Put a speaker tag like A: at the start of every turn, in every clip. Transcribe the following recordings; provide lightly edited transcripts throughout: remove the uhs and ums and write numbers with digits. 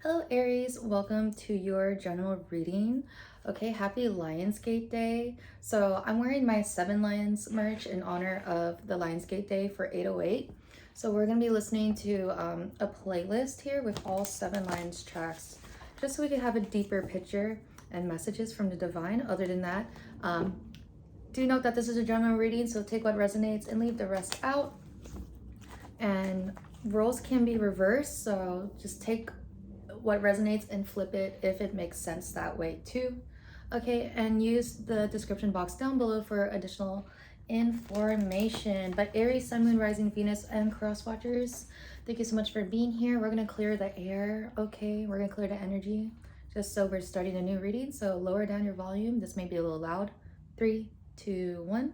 A: Hello Aries, welcome to your general reading. Okay, happy Lionsgate Day. So I'm wearing my 7 Lions merch in honor of the Lionsgate Day for 808. So we're going to be listening to a playlist here with all 7 Lions tracks, just so we can have a deeper picture and messages from the divine. Other than that, do note that this is a general reading, so take what resonates and leave the rest out. And roles can be reversed, so just take what resonates and flip it if it makes sense that way too. Okay, and use the description box down below for additional information. But Aries, Sun, Moon, Rising, Venus, and Cross Watchers, thank you so much for being here. We're gonna clear the air. Okay, we're gonna clear the energy just so we're starting a new reading. So lower down your volume. This may be a little loud. 3, 2, 1.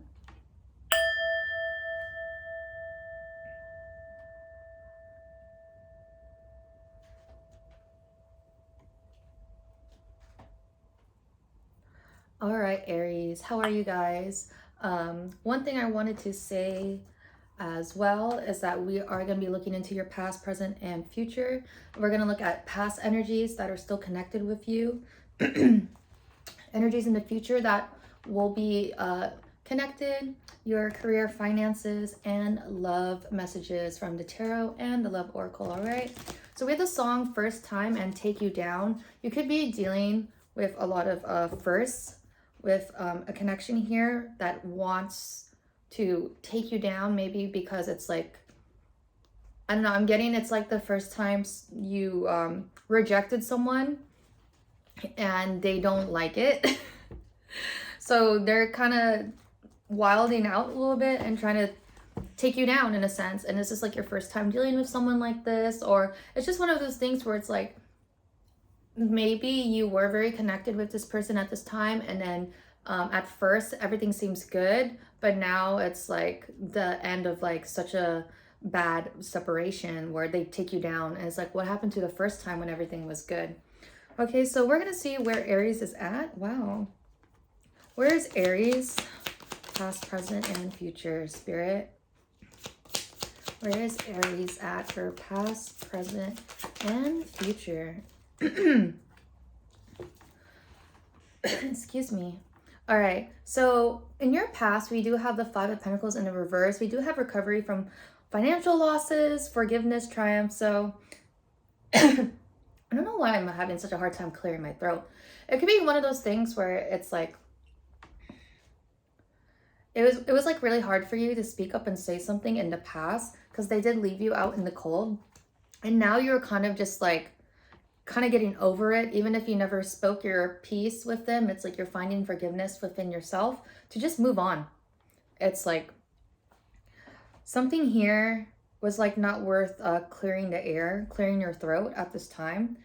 A: All right, Aries, how are you guys? One thing I wanted to say as well is that we are going to be looking into your past, present, and future. We're going to look at past energies that are still connected with you, energies in the future that will be connected, your career, finances, and love messages from the tarot and the love oracle. All right, so we have the song First Time and Take You Down. You could be dealing with a lot of firsts, with a connection here that wants to take you down, maybe because it's like, I don't know, I'm getting it's like the first time you rejected someone and they don't like it. So they're kind of wilding out a little bit and trying to take you down in a sense. And this is like your first time dealing with someone like this, or it's just one of those things where it's like, maybe you were very connected with this person at this time, and then at first everything seems good, but now it's like the end of like such a bad separation where they take you down, and it's like, what happened to the first time when everything was good? Okay, so we're gonna see where Aries is at. Wow, where is Aries? Past, present, and future. Spirit, where is Aries at for past, present, and future? Excuse me. All right, so in your past, we do have the Five of Pentacles in the reverse. We do have recovery from financial losses, forgiveness, triumph. So I don't know why I'm having such a hard time clearing my throat. It could be one of those things where it's like, it was like really hard for you to speak up and say something in the past because they did leave you out in the cold. And now you're kind of just like, kind of getting over it. Even if you never spoke your piece with them, it's like you're finding forgiveness within yourself to just move on. It's like something here was like not worth clearing the air, clearing your throat at this time.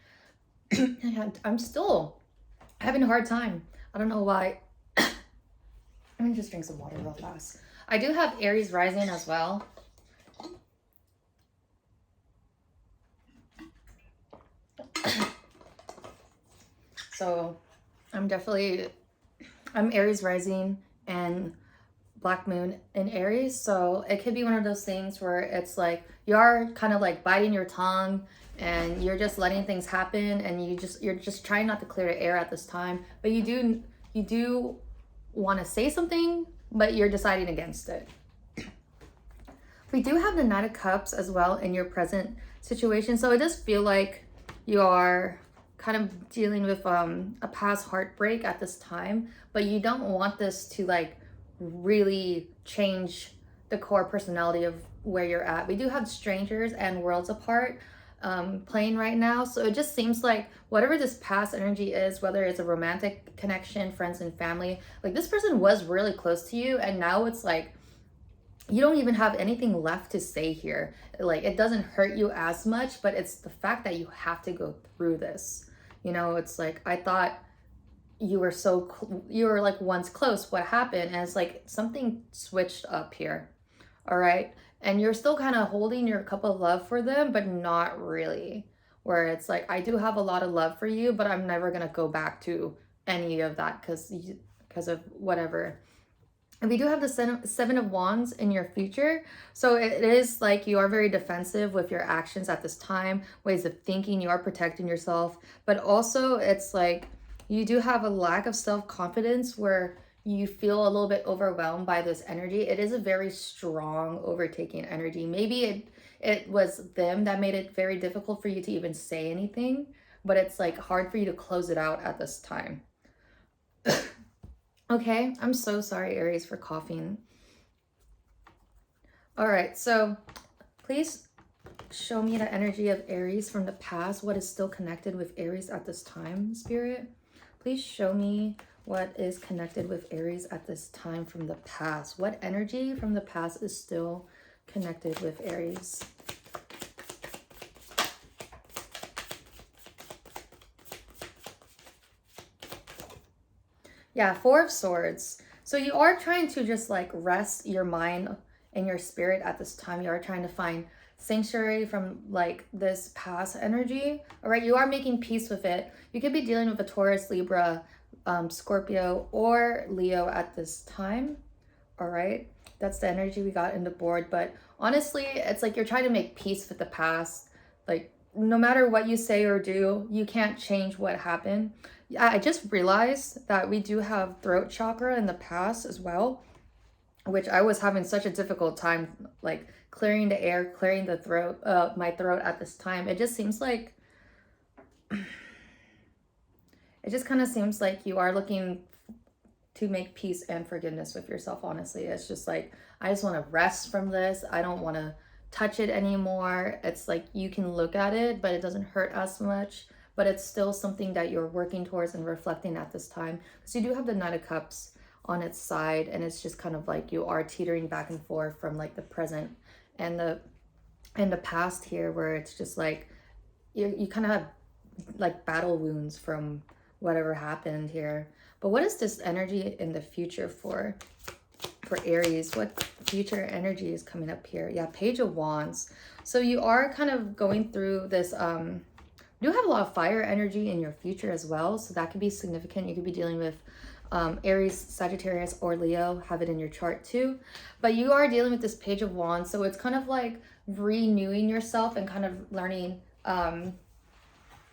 A: And I'm still having a hard time. I don't know why. Let me just drink some water real fast. I do have Aries rising as well. So I'm Aries rising and Black Moon in Aries. So it could be one of those things where it's like you are kind of like biting your tongue and you're just letting things happen, and you're just trying not to clear the air at this time. But you do want to say something, but you're deciding against it. We do have the Knight of Cups as well in your present situation. So it does feel like you are kind of dealing with a past heartbreak at this time, but you don't want this to like really change the core personality of where you're at. We do have strangers and worlds apart playing right now. So it just seems like whatever this past energy is, whether it's a romantic connection, friends and family, like this person was really close to you, and now it's like you don't even have anything left to say here. Like it doesn't hurt you as much, but it's the fact that you have to go through this. You know, it's like, I thought you were you were like once close. What happened? And it's like something switched up here. All right. And you're still kind of holding your cup of love for them, but not really. Where it's like, I do have a lot of love for you, but I'm never going to go back to any of that because of whatever. And we do have the Seven of Wands in your future. So it is like you are very defensive with your actions at this time, ways of thinking, you are protecting yourself. But also it's like you do have a lack of self-confidence where you feel a little bit overwhelmed by this energy. It is a very strong overtaking energy. Maybe it was them that made it very difficult for you to even say anything, but it's like hard for you to close it out at this time. Okay, I'm so sorry, Aries, for coughing. All right, so please show me the energy of Aries from the past. What is still connected with Aries at this time, Spirit? Please show me what is connected with Aries at this time from the past. What energy from the past is still connected with Aries? Yeah, Four of Swords. So you are trying to just like rest your mind and your spirit at this time. You are trying to find sanctuary from like this past energy. All right, you are making peace with it. You could be dealing with a Taurus, Libra, Scorpio, or Leo at this time. All right, that's the energy we got in the board. But honestly, it's like you're trying to make peace with the past. Like no matter what you say or do, you can't change what happened. Yeah, I just realized that we do have throat chakra in the past as well, which I was having such a difficult time like clearing the air, clearing the throat, my throat at this time. It just seems like it just kind of seems like you are looking to make peace and forgiveness with yourself. Honestly, it's just like I just want to rest from this. I don't want to touch it anymore. It's like you can look at it, but it doesn't hurt as much, but it's still something that you're working towards and reflecting at this time, because you do have the Knight of Cups on its side, and it's just kind of like you are teetering back and forth from like the present and the past here, where it's just like you kind of have like battle wounds from whatever happened here. But what is this energy in the future for Aries? What future energy is coming up here? Yeah, Page of Wands. So you are kind of going through this you do have a lot of fire energy in your future as well, so that could be significant. You could be dealing with Aries, Sagittarius, or Leo. Have it in your chart too. But you are dealing with this Page of Wands, so it's kind of like renewing yourself and kind of learning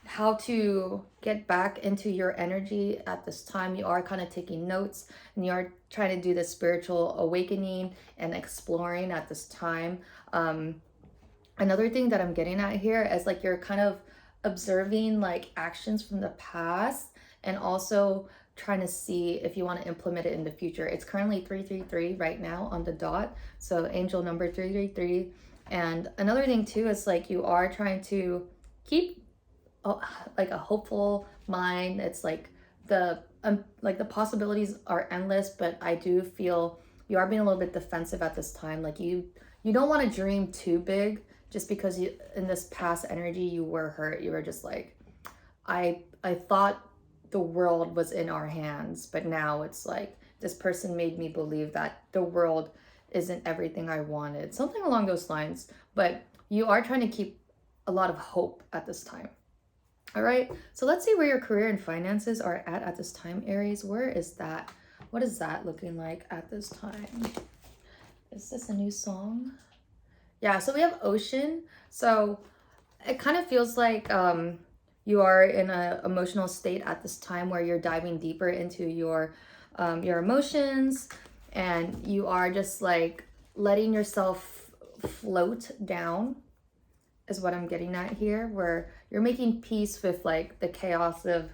A: how to get back into your energy at this time. You are kind of taking notes, and you are trying to do this spiritual awakening and exploring at this time. Another thing that I'm getting at here is like you're kind of observing like actions from the past, and also trying to see if you want to implement it in the future. It's currently 333 right now on the dot, so angel number 333. And another thing too is like you are trying to keep like a hopeful mind. It's like the possibilities are endless, but I do feel you are being a little bit defensive at this time. Like you don't want to dream too big, just because you in this past energy you were hurt. You were just like, I thought the world was in our hands, but now it's like this person made me believe that the world isn't everything I wanted, something along those lines. But you are trying to keep a lot of hope at this time. All right, so let's see where your career and finances are at this time, Aries. Where is that? What is that looking like at this time? Is this a new song? Yeah, so we have Ocean. So it kind of feels like you are in an emotional state at this time where you're diving deeper into your emotions, and you are just like letting yourself float down is what I'm getting at here, where you're making peace with like the chaos of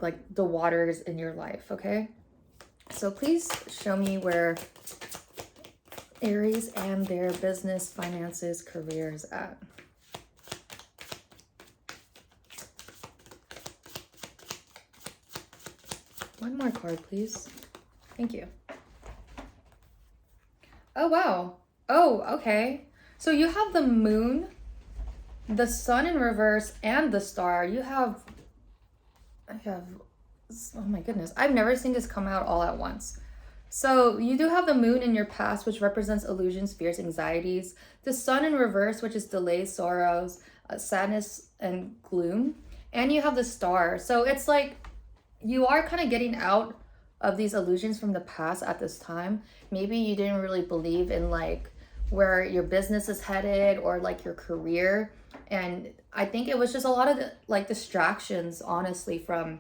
A: like the waters in your life. Okay, so please show me where Aries and their business, finances, careers at. One more card, please. Thank you. Oh, wow. Oh, okay. So you have the moon, the sun in reverse, and the star. I have, oh my goodness. I've never seen this come out all at once. So you do have the moon in your past, which represents illusions, fears, anxieties. The sun in reverse, which is delays, sorrows, sadness, and gloom. And you have the star. So it's like you are kind of getting out of these illusions from the past at this time. Maybe you didn't really believe in like where your business is headed or like your career. And I think it was just a lot of like distractions, honestly, from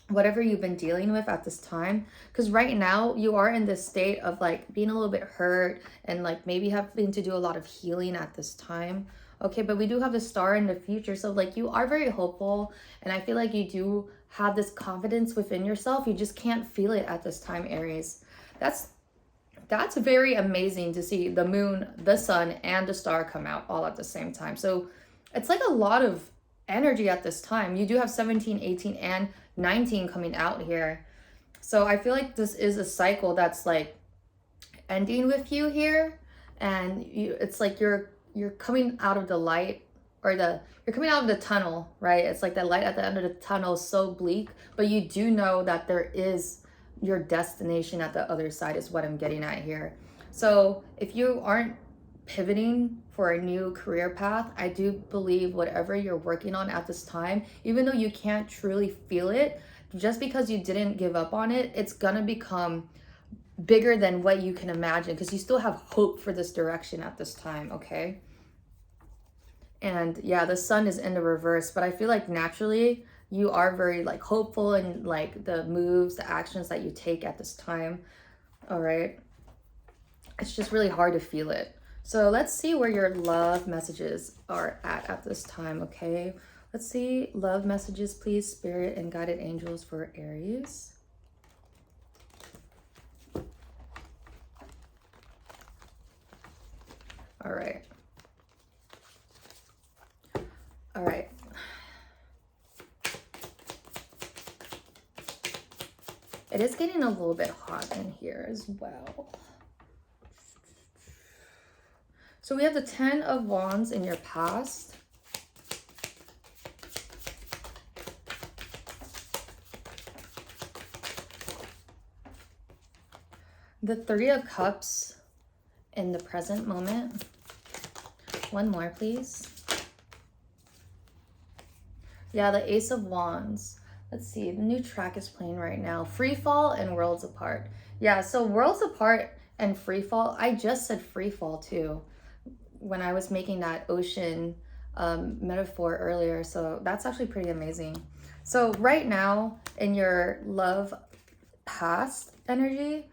A: whatever you've been dealing with at this time. Because right now you are in this state of like being a little bit hurt and like maybe having to do a lot of healing at this time. Okay, but we do have a star in the future, so like you are very hopeful, and I feel like you do have this confidence within yourself. You just can't feel it at this time, Aries. That's very amazing to see the moon, the sun, and the star come out all at the same time. So it's like a lot of energy at this time. You do have 17, 18, and 19 coming out here. So I feel like this is a cycle that's like ending with you here. And it's like you're coming out of the light, or you're coming out of the tunnel, right? It's like the light at the end of the tunnel is so bleak, but you do know that there is your destination at the other side, is what I'm getting at here. So if you aren't pivoting for a new career path, I do believe whatever you're working on at this time, even though you can't truly feel it, just because you didn't give up on it, it's gonna become bigger than what you can imagine, because you still have hope for this direction at this time, okay? And yeah, the sun is in the reverse, but I feel like naturally you are very like hopeful and like the moves, the actions that you take at this time. All right. It's just really hard to feel it. So let's see where your love messages are at this time, okay? Let's see love messages, please, spirit and guided angels for Aries. All right. All right. It is getting a little bit hot in here as well. So we have the 10 of Wands in your past. The 3 of Cups in the present moment. One more, please. Yeah, the Ace of Wands. Let's see, the new track is playing right now. Free Fall and Worlds Apart. Yeah, so Worlds Apart and Free Fall, I just said Free Fall too when I was making that ocean metaphor earlier. So that's actually pretty amazing. So right now in your love past energy,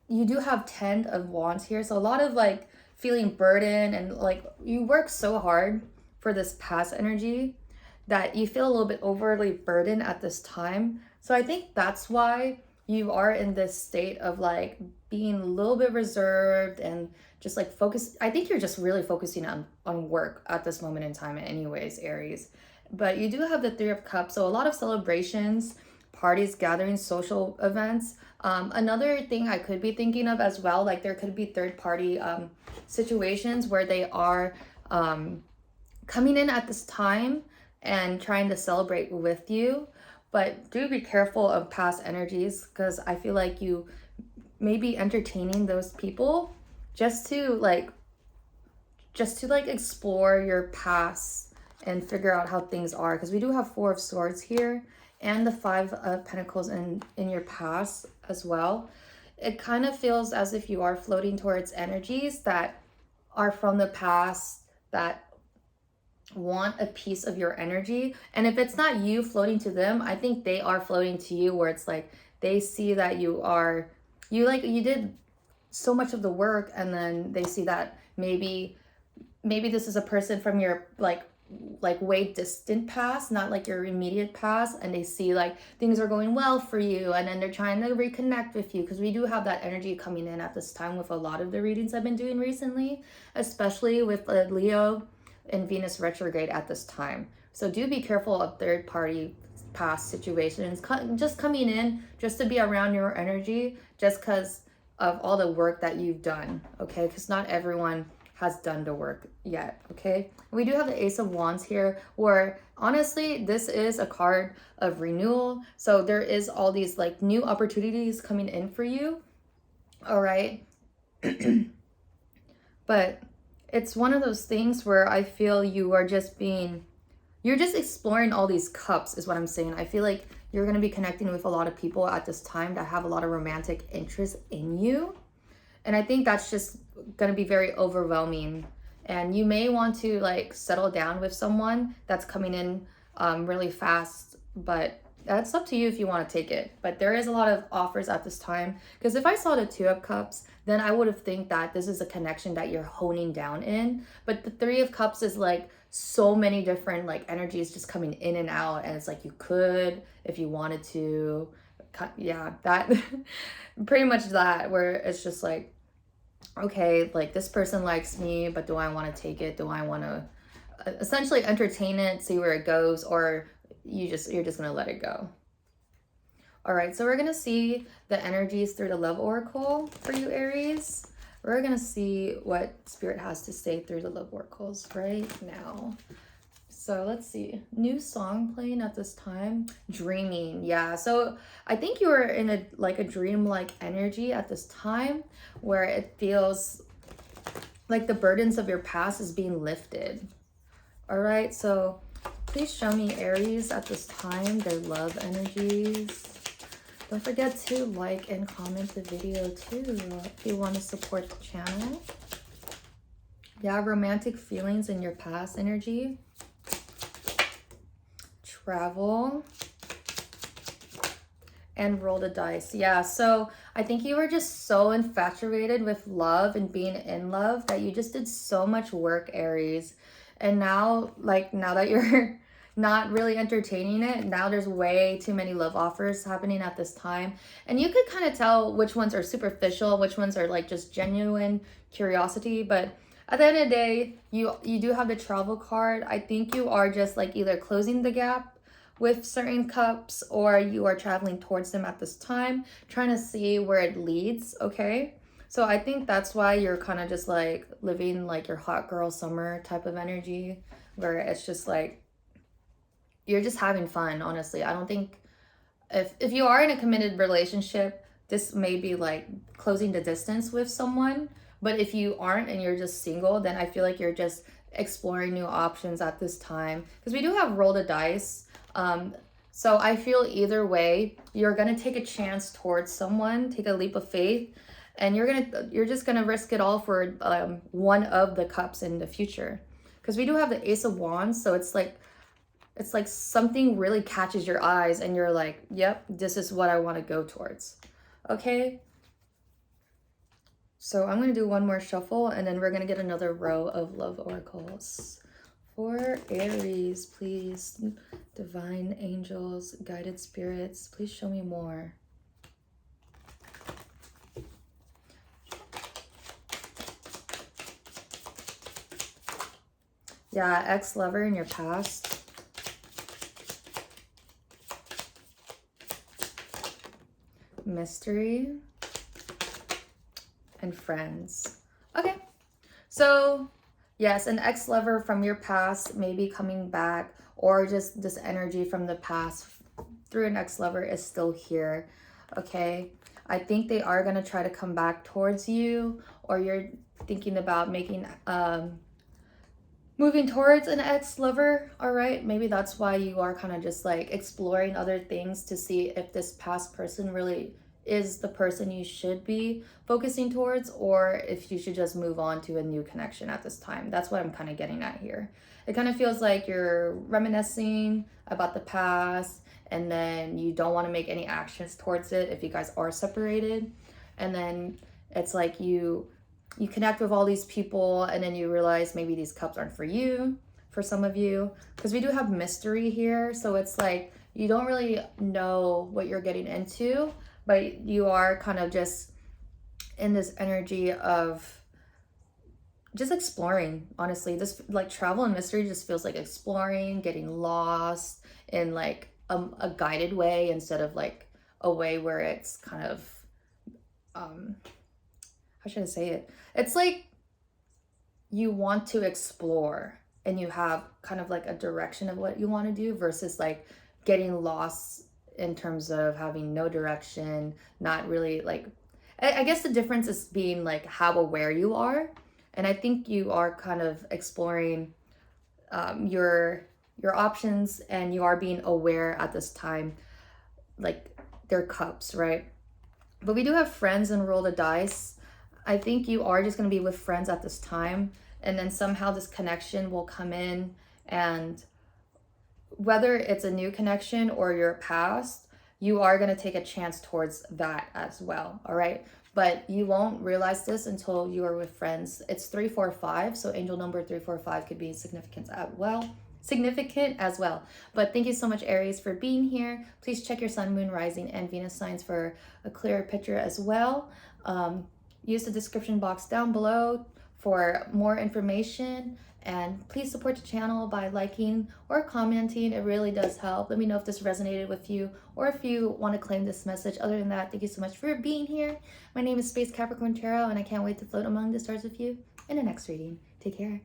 A: you do have 10 of Wands here. So a lot of like feeling burdened and like you work so hard for this past energy that you feel a little bit overly burdened at this time. So I think that's why you are in this state of like being a little bit reserved and just like focus. I think you're just really focusing on work at this moment in time anyways, Aries. But you do have the 3 of Cups. So a lot of celebrations, parties, gatherings, social events. Another thing I could be thinking of as well, like there could be third party situations where they are coming in at this time and trying to celebrate with you. But do be careful of past energies, because I feel like you may be entertaining those people just to like explore your past and figure out how things are, because we do have 4 of Swords here and the 5 of Pentacles in your past as well. It kind of feels as if you are floating towards energies that are from the past that want a piece of your energy. And if it's not you floating to them, I think they are floating to you, where it's like they see that you did so much of the work, and then they see that maybe this is a person from your like way distant past, not like your immediate past, and they see like things are going well for you, and then they're trying to reconnect with you, because we do have that energy coming in at this time with a lot of the readings I've been doing recently, especially with Leo and Venus retrograde at this time. So do be careful of third party past situations just coming in just to be around your energy, just because of all the work that you've done, okay? Because not everyone has done the work yet, okay? We do have the Ace of Wands here, where honestly this is a card of renewal. So there is all these like new opportunities coming in for you, all right? But it's one of those things where I feel you are you're just exploring all these cups is what I'm saying. I feel like you're going to be connecting with a lot of people at this time that have a lot of romantic interest in you. And I think that's just going to be very overwhelming. And you may want to like settle down with someone that's coming in really fast, but that's up to you if you want to take it. But there is a lot of offers at this time, because if I saw the 2 of Cups, then I would have think that this is a connection that you're honing down in. But the 3 of Cups is like so many different like energies just coming in and out, and it's like you could, if you wanted to, yeah, that pretty much that, where it's just like, okay, like this person likes me, but do I want to take it? Do I want to essentially entertain it, see where it goes, or you're just gonna let it go? All right, so we're gonna see the energies through the love oracle for you, Aries. We're gonna see what Spirit has to say through the love oracles right now. So let's see. New song playing at this time. Dreaming. Yeah. So I think you were in a dream-like energy at this time, where it feels like the burdens of your past is being lifted. All right. So please show me, Aries, at this time, their love energies. Don't forget to like and comment the video too if you want to support the channel. Yeah, romantic feelings in your past energy. Travel. And roll the dice. Yeah, so I think you were just so infatuated with love and being in love that you just did so much work, Aries. And now, now that you're not really entertaining it, now there's way too many love offers happening at this time. And you could kind of tell which ones are superficial, which ones are like just genuine curiosity. But at the end of the day, you do have the travel card. I think you are just like either closing the gap with certain cups, or you are traveling towards them at this time, trying to see where it leads, okay? So I think that's why you're kind of just like living like your hot girl summer type of energy, where it's just like, you're just having fun, honestly. I don't think, if you are in a committed relationship, this may be like closing the distance with someone. But if you aren't and you're just single, then I feel like you're just exploring new options at this time. Because we do have roll the dice. So I feel either way, you're going to take a chance towards someone, take a leap of faith, and you're just going to risk it all for one of the cups in the future. Because we do have the Ace of Wands, so it's like something really catches your eyes and you're like, yep, this is what I want to go towards. Okay? So I'm going to do one more shuffle, and then we're going to get another row of love oracles. For Aries, please, divine angels, guided spirits, please show me more. Yeah, ex-lover in your past. Mystery. And friends. Okay, so yes, an ex-lover from your past may be coming back, or just this energy from the past through an ex-lover is still here, okay? I think they are going to try to come back towards you, or you're thinking about making moving towards an ex-lover, all right? Maybe that's why you are kind of just like exploring other things to see if this past person really is the person you should be focusing towards, or if you should just move on to a new connection at this time. That's what I'm kind of getting at here. It kind of feels like you're reminiscing about the past, and then you don't want to make any actions towards it if you guys are separated. And then it's like you connect with all these people, and then you realize maybe these cups aren't for you, for some of you, because we do have mystery here. So it's like you don't really know what you're getting into, but you are kind of just in this energy of just exploring, honestly. This like travel and mystery just feels like exploring, getting lost in like a guided way, instead of like a way where it's kind of, how should I say it? It's like you want to explore and you have kind of like a direction of what you want to do, versus like getting lost in terms of having no direction, not really like, I guess the difference is being like how aware you are. And I think you are kind of exploring your your options, and you are being aware at this time, like their cups, right? But we do have friends and roll the dice. I think you are just going to be with friends at this time, and then somehow this connection will come in, and whether it's a new connection or your past, you are going to take a chance towards that as well. All right. But you won't realize this until you are with friends. It's 345. So angel number 345 could be significant as well. But thank you so much, Aries, for being here. Please check your sun, moon, rising, and Venus signs for a clearer picture as well. Use the description box down below for more information. And please support the channel by liking or commenting. It really does help. Let me know if this resonated with you or if you want to claim this message. Other than that, thank you so much for being here. My name is Space Capricorn Tarot, and I can't wait to float among the stars with you in the next reading. Take care.